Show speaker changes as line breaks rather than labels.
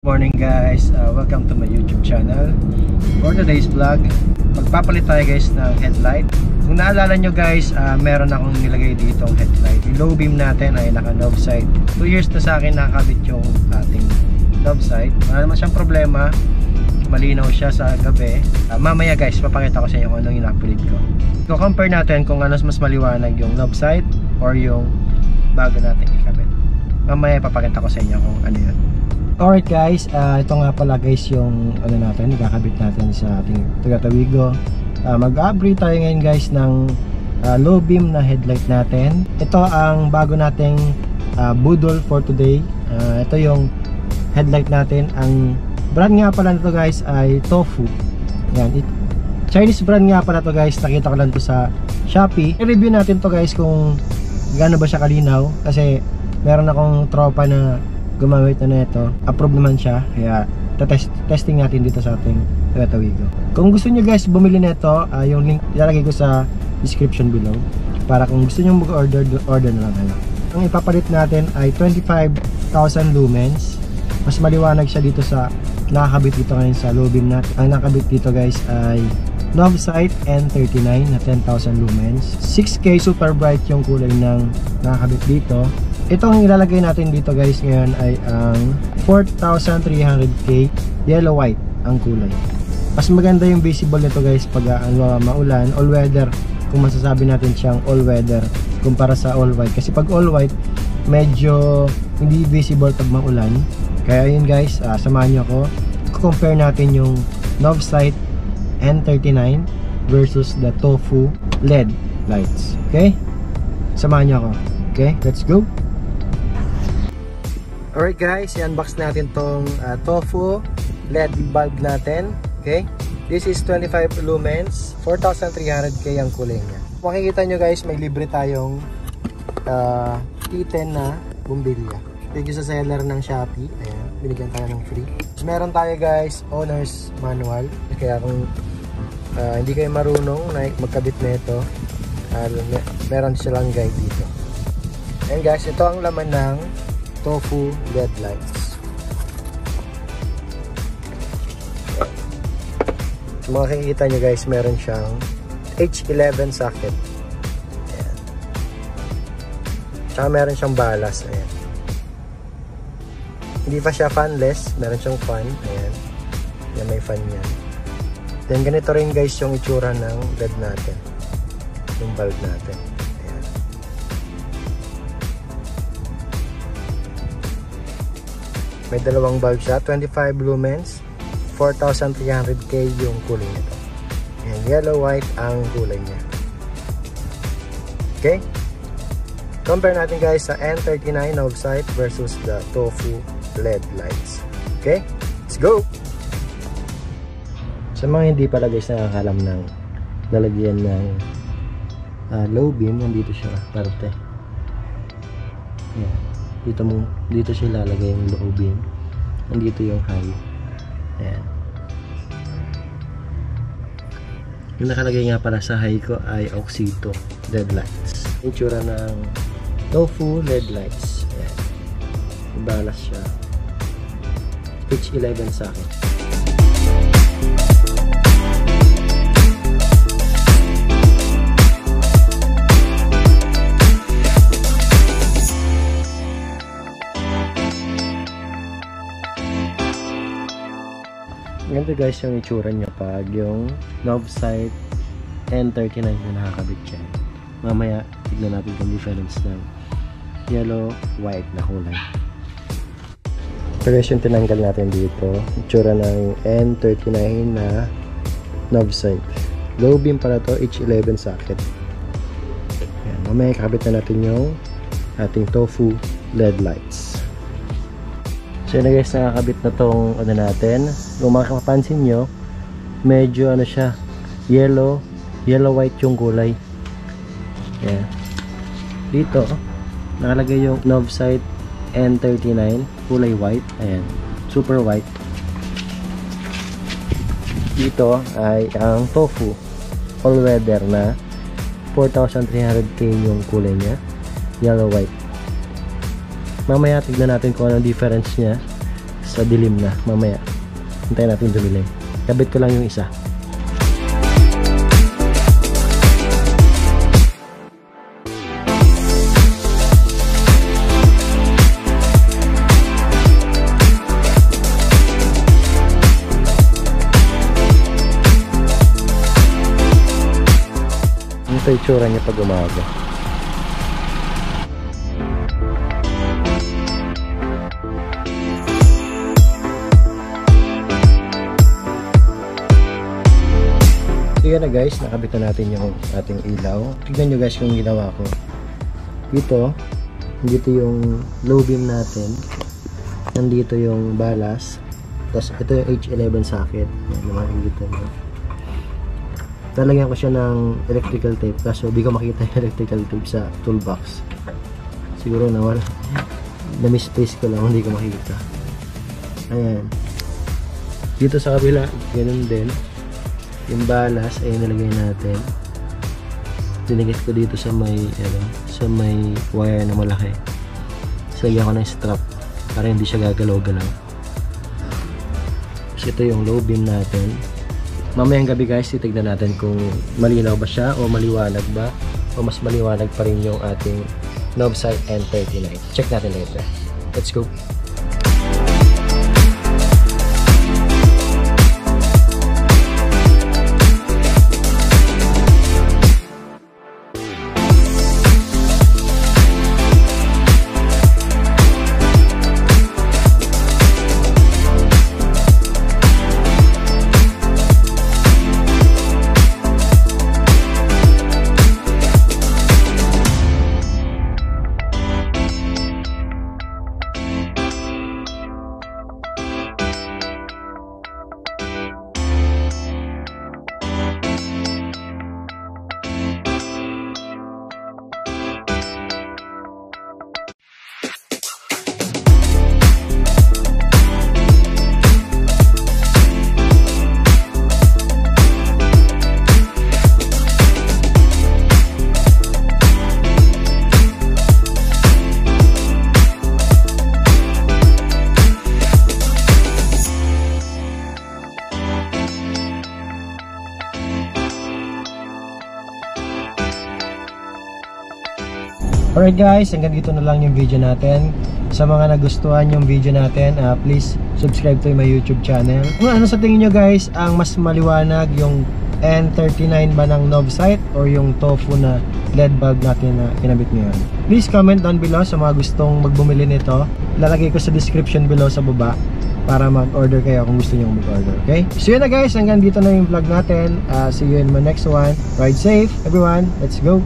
Morning guys, welcome to my YouTube channel. For today's vlog, magpapalit tayo guys ng headlight. Kung naalala nyo guys, meron akong nilagay dito ang headlight. Yung low beam natin ay naka knob side. 2 years na sa akin nakakabit yung ating knob side. Wala naman siyang problema, malinaw siya sa gabi. Mamaya guys, papakita ko sa inyo kung anong ina-upgrade ko. So compare natin kung ano mas maliwanag, yung knob side or yung bago natin ikabit. Mamaya papakita ko sa inyo kung ano yun. Alright guys, ito nga pala guys yung ano natin, ikakabit natin sa ating Toyota Wigo. Mag-upgrade tayo ngayon guys ng low beam na headlight natin. Ito ang bago nating budol for today. Ito yung headlight natin. Ang brand nga pala nito guys ay Tofu. Yan, Chinese brand nga pala to guys. Nakita ko lang to sa Shopee. I-review natin to guys kung gaano ba siya kalinaw. Kasi meron akong tropa na gumamit na ito, approve naman siya, kaya testing natin dito sa ating Toyota Wigo. Kung gusto nyo guys bumili nito, yung link ilalagay ko sa description below, para kung gusto nyo mag-order, order na lang kayo. Ang ipapalit natin ay 25,000 lumens. Mas maliwanag siya dito sa nakakabit dito ngayon sa low beam natin. Ang nakakabit dito guys ay Novsight N39 na 10,000 lumens. 6K super bright yung kulay ng nakakabit dito. Itong ilalagay natin dito guys ngayon ay ang 4,300K yellow white ang kulay. Mas maganda yung visible nito guys pag maulan, all weather, kung masasabi natin siyang all weather kumpara sa all white. Kasi pag all white medyo hindi visible pag maulan. Kaya yun guys, samahan nyo ako. Compare natin yung Novsight N39 versus the Tofu LED lights. Okay? Samahan nyo ako. Okay? Let's go! Alright guys, i-unbox natin tong Tofu LED bulb natin. Okay, this is 25 lumens, 4,300K ang kulay niya. Makikita nyo guys, may libre tayong T10 na bumbilya. Thank you sa seller ng Shopee. Ayan, binigyan tayo ng free. Meron tayo guys, owner's manual. Kaya kung hindi kayo marunong na magkabit na ito, meron silang guide dito. And guys, ito ang laman ng Tofu LED lights. Makikita nyo guys, meron siyang H11 socket. Ayan. Tsaka meron siyang balas. Ayan. Hindi pa siya fanless, meron siyang fan. Ayan. Ayan, may fan yan. Then ganito rin guys yung itsura ng LED natin, yung bulb natin. May dalawang bulb siya, 25 lumens, 4,300K yung kulay nito. And yellow white ang kulay niya. Okay? Compare natin guys sa N39 Novsight versus the Tofu LED lights. Okay? Let's go! Sa mga hindi pala guys nakakalam ng lalagyan ng low beam, nandito siya parte. Yan. Dito siya lalagay yung low beam. Nandito yung high. Ayan. Yung nakalagay nga pala sa high ko ay Oxito LED lights. Yung tsura ng Tofu LED lights. Ayan. Ibalas siya. H11 sa akin. Ganito guys yung itsura niya pag yung Novsight N39 na nakakabit dyan. Mamaya tignan natin yung difference ng yellow white na kulay. Ito guys yung tinanggal natin dito, itsura ng N39 na Novsight. Low beam para to, H11 socket. Ayan, mamaya kakabit na natin yung ating Tofu LED lights. So yun na guys, nakakabit na tong ano natin. Kung makapansin nyo, medyo ano siya, yellow white yung kulay. Ayan. Dito nakalagay yung Novsight N39 kulay white. Ayan, super white. Dito ay ang Tofu all weather na 4,300K yung kulay niya, yellow white. Mamaya tignan natin kung anong difference niya sa dilim na mamaya. Hintayin natin dumilim. Kabit ko lang yung isa. Ito yung tsura niya pag umaga. So yan na guys, nakabit na natin yung ating ilaw. Tignan nyo guys kung ginawa ko. Dito yung low beam natin. Nandito yung balas. Tapos ito yung H11 socket. Yan naman yung dito nyo. Talagyan ko siya ng electrical tape kaso di ko makita yung electrical tape sa toolbox. Siguro nawala. Na-misplace ko lang, hindi ko makita. Ayan. Dito sa kabila, ganun din. Yung balas ay nilagay natin. Dinigit ko dito sa may wire na malaki. Lagyan ko ng strap para hindi siya gagalaw-galaw. So ito yung low beam natin. Mamayang gabi guys, titignan natin kung malinaw ba siya o maliwanag ba o mas maliwanag pa rin yung ating Novsight N39. Check natin later. Let's go! Alright guys, hanggang dito na lang yung video natin. Sa mga nagustuhan yung video natin, please subscribe to my YouTube channel. Kung ano sa tingin nyo guys, ang mas maliwanag, yung N39 ba ng Novsight or yung Tofu na LED bulb natin na kinabit ngayon? Please comment down below sa mga gustong magbumili nito. Lalagay ko sa description below sa baba para mag-order kayo kung gusto nyo mag-order, okay? So yun na guys, hanggang dito na yung vlog natin. See you in my next one. Ride safe everyone, let's go!